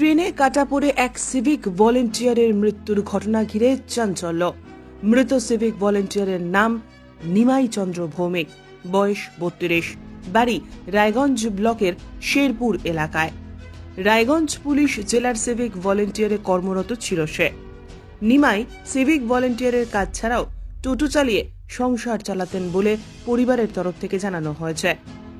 ট্রেনে কাটা পড়ে এক সিভিক ভলেন্টিয়ারের মৃত্যুর ঘটনা ঘিরে চাঞ্চল্য। মৃত সিভিক ভলেন্টিয়ারের নাম নিমাই চন্দ্র ভৌমিক, বয়স 32, বাড়ি রায়গঞ্জ ব্লকের শেরপুর এলাকায়। রায়গঞ্জ পুলিশ জেলার সিভিক ভলেন্টিয়ারে কর্মরত ছিল সে। নিমাই সিভিক ভলেন্টিয়ারের কাজ ছাড়াও টোটো চালিয়ে সংসার চালাতেন বলে পরিবারের তরফ থেকে জানানো হয়েছে।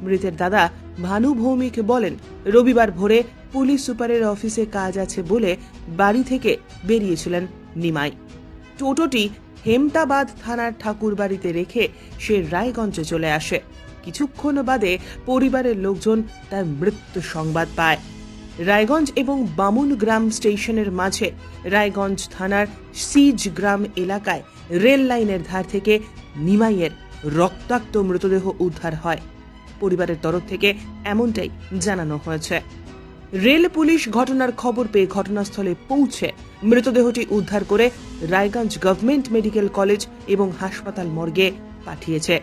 মৃতের দাদা ভানু ভৌমিক বলেন, রবিবার ভোরে পুলিশ সুপারের অফিসে কাজ আছে বলে বাড়ি থেকে বেরিয়েছিলেন নিমাই। টোটোটি হেমতাবাদ থানার ঠাকুরবাড়িতে রেখে সে রায়গঞ্জে চলে আসে। কিছুক্ষণ বাদে পরিবারের লোকজন তার মৃত্যু সংবাদ পায়। রায়গঞ্জ এবং বামুন গ্রাম স্টেশনের মাঝে রায়গঞ্জ থানার সিজ গ্রাম এলাকায় রেল লাইনের ধার থেকে নিমাইয়ের রক্তাক্ত মৃতদেহ উদ্ধার হয়। পরিবারের তরফ থেকে এমনটাই জানানো হয়েছে। রেল পুলিশ ঘটনার খবর পেয়ে ঘটনাস্থলে পৌঁছে মৃতদেহটি উদ্ধার করে রায়গঞ্জ গভর্নমেন্ট মেডিকেল কলেজ এবং হাসপাতাল মর্গে পাঠিয়েছে।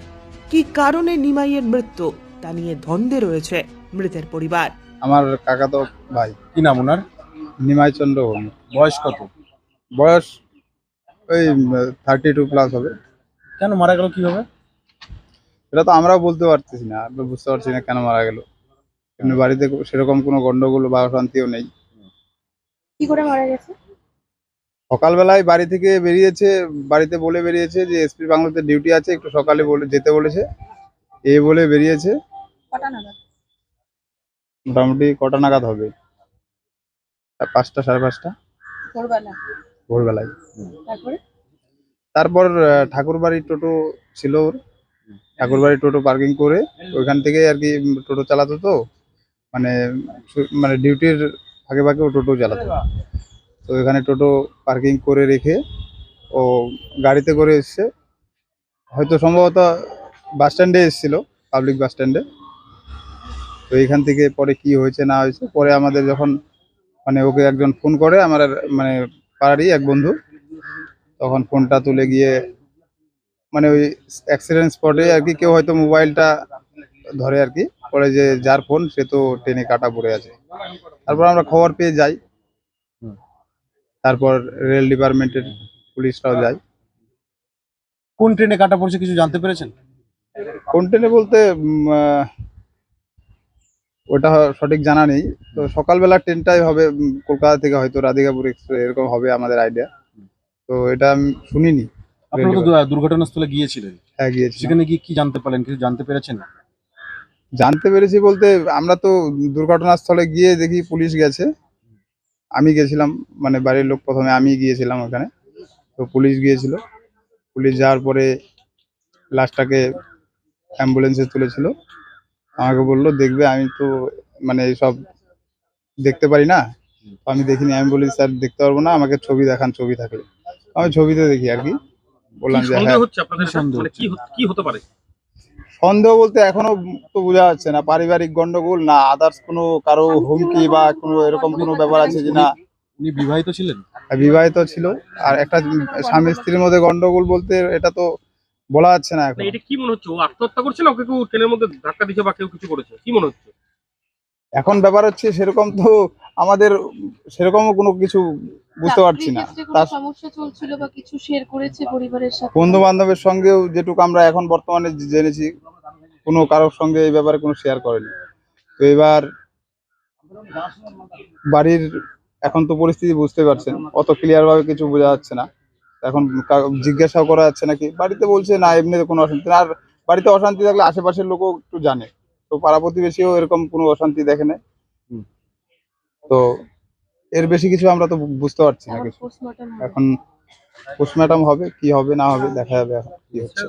কি কারণে নিমাইয়ের মৃত্যু তা নিয়ে দ্বন্দ্বে রয়েছে মৃতের পরিবার। আমার কাকা তো ভাই। কি নাম ওনার? নিমাই চন্দ্র ভৌমিক। বয়স কত? বয়স ওই 32+ হবে। কেন মারা গেল কিভাবে? এটা তো আমরাও বলতে পারতেছি না, আমরা বুঝতে পারছি না কেন মারা গেল। এমনি বাড়িতে সেরকম কোনো গন্ডগোল বা অশান্তিও নেই। কি করে মারা গেছে? সকালবেলায় বাড়ি থেকে বেরিয়েছে, বাড়িতে বলে বেরিয়েছে যে এসপি বাংলোতে ডিউটি আছে, একটু সকালে যেতে বলেছে। এই বলে বেরিয়েছে। কটা নাগাদ? মোটামুটি কটা নাগাদ হবে? 5টা, 5:30 ভোরবেলা। ভোরবেলায়। তারপরে তারপর ঠাকুরবাড়ির টোটো ছিল ওর, ঠাকুরবাড়ির টোটো পার্কিং করে ওইখান থেকে আর কি টোটো চালাতো, তো মানে ডিউটির ফাঁকে ফাঁকে ও টোটো চালাতো। তো এখানে টোটো পার্কিং করে রেখে ও গাড়িতে করে এসছে, হয়তো সম্ভবত বাস স্ট্যান্ডে এসেছিল, পাবলিক বাস স্ট্যান্ডে। তো এইখান থেকে পরে কি হয়েছে না হয়েছে, পরে আমাদের যখন ওকে একজন ফোন করে, আমার পাড়ারই এক বন্ধু, তখন ফোনটা তুলে গিয়ে ওই অ্যাক্সিডেন্ট স্পটে আর কি কেউ হয়তো মোবাইলটা ধরে আর কি, পরে যে যার ফোন সে তো ট্রেনে কাটা পড়ে আছে। তারপর আমরা খবর পেয়ে যাই, তারপর রেল ডিপার্টমেন্টের পুলিশরাও যায়। কোন ট্রেনে কাটা পড়ছে কিছু জানতে পেরেছেন? কোন ট্রেনে বলতে ওটা সঠিক জানা নেই। তো সকালবেলা ট্রেনটাই হবে, কলকাতা থেকে হয়তো রাধিকাপুর এক্সপ্রেস এরকম হবে আমাদের আইডিয়া। তো এটা আমি শুনিনি। আপনারা তো দুর্ঘটনাস্থলে গিয়েছিলেন। হ্যাঁ, গিয়েছি। সেখানে গিয়ে কি জানতে পারলেন, কিছু জানতে পেরেছেন? জানতে পেরেছি বলতে, আমরা তো দুর্ঘটনাস্থলে গিয়ে দেখি পুলিশ গেছে, আমি গেছিলাম, বাড়ির লোক প্রথমে, আমি গিয়েছিলাম ওখানে। তো পুলিশ গিয়েছিল, পুলিশ যাওয়ার পরে লাশটাকে অ্যাম্বুলেন্সে তুলেছিল। আমাকে বললো দেখবে, আমি তো এইসব দেখতে পারি না, তো আমি দেখিনি, আমি বলি স্যার দেখতে পারবো না, আমাকে ছবি দেখান, ছবি থাকলে। আমি ছবিতে দেখি আর কি, বললাম যে হ্যাঁ। কি হতে পারে সন্দেহ বলতে এখনো তো বোঝা যাচ্ছে না, পারিবারিক গন্ডগোল না আদার্স কোনো কারো হুমকি বা কোনো এরকম কোনো ব্যাপার আছে যে না। উনি বিবাহিত ছিলেন? বিবাহিত ছিল, আর একটা স্বামী স্ত্রীর মধ্যে গন্ডগোল বলতে এটা তো বলা যাচ্ছে না এখন। এটা কি মনে হচ্ছে, ও আত্মহত্যা করছে না ওকে কেউ ট্রেনের মধ্যে ধাক্কা দিয়েছে বা কেউ কিছু করেছে, কি মনে হচ্ছে? এখন ব্যাপার হচ্ছে সেরকম তো আমাদের সেরকমও কোনো কিছু বুঝতে পারছি না। তার সমস্যা চলছিল বা কিছু শেয়ার করেছে পরিবারের সাথে? বন্ধু বান্ধবের সঙ্গেও যেটুকু আমরা এখন বর্তমানে জেনেছি, কোনো কারোর সঙ্গে এই ব্যাপারে কোনো শেয়ার করেনি। তো এবার বাড়ির এখন তো পরিস্থিতি বুঝতে পারছেন, অত ক্লিয়ার ভাবে কিছু বোঝা যাচ্ছে না। এখন জিজ্ঞাসাও করা যাচ্ছে নাকি, বাড়িতে বলছে না এমনিতে কোনো অশান্তি না। আর বাড়িতে অশান্তি থাকলে আশেপাশের লোকও একটু জানে, তো পাড়া প্রতিবেশীও এরকম কোনো অশান্তি দেখে না। তো এর বেশি কিছু আমরা তো বুঝতে পারছি না কিছু। এখন পোস্টমর্টম হবে, কি হবে না হবে দেখা যাবে এখন কি হচ্ছে।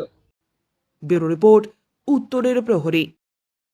ব্যুরো রিপোর্ট, উত্তরের প্রহরী।